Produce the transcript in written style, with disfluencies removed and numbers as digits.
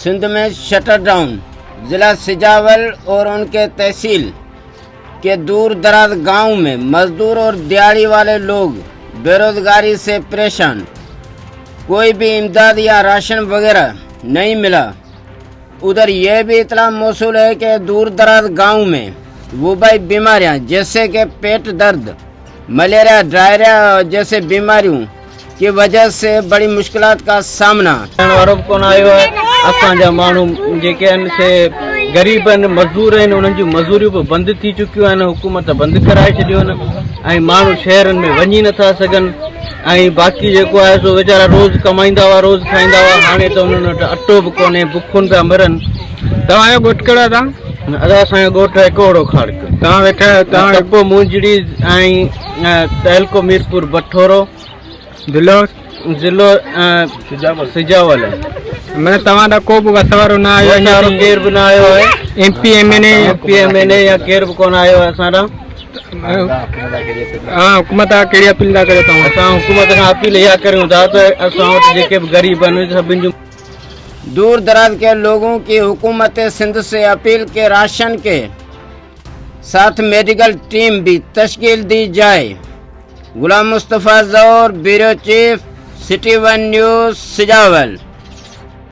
सिंध में shutter down. जिला सिजावल और उनके तहसील के दूर दराज गांव में मजदूर और दिहाड़ी वाले लोग बेरोजगारी से परेशान। कोई भी इमदाद या राशन वगैरह नहीं मिला। उधर यह भी इतला मौसूल है कि दूर दराज गांव में वबाई बीमारियां जैसे कि पेट दर्द, मलेरिया, डायरिया जैसे बीमारियों की वजह से बड़ी मुश्किलात का सामना असांजा माण्हू जेके आहिनि से ग़रीब आहिनि, मज़दूर आहिनि, उन्हनि जूं मज़दूरियूं बि बंदि थी चुकियूं आहिनि। हुकूमत बंदि कराए छॾियूं आहिनि ऐं माण्हू शहरनि में वञी नथा सघनि। ऐं बाक़ी जेको आहे सो वीचारा रोज़ कमाईंदा हुआ, रोज़ खाईंदा हुआ, हाणे त उन्हनि वटि अटो बि कोन्हे, बुखुनि पिया मरनि। तव्हांजो ॻोठु कहिड़ो आहे? तव्हां असांजो ॻोठु आहे कोड़ो खाड़क। तव्हां वेठा टपो मुंजड़ी ऐं तहलको मीरपुर बठोरो, ज़िलो सिजावल। मैंने तव्हां को बि वसवारो न आयो? केर बि न आयो आहे। एमपी एमएनए या केर बि कोन आयो आहे असां ॾांहुं। हुकूमत खां कहिड़ी अपील था करियो तव्हां? असां हुकूमत खां अपील इहा करियूं था त असां वटि जेके बि ग़रीब आहिनि सभिनि जूं दूर दराज के लोगों की हुकूमत सिंध से अपील के राशन के साथ मेडिकल टीम भी तश्कील दी जाए। Ghulam Mustafa Zaur, bureau chief, City One News, Sujawal.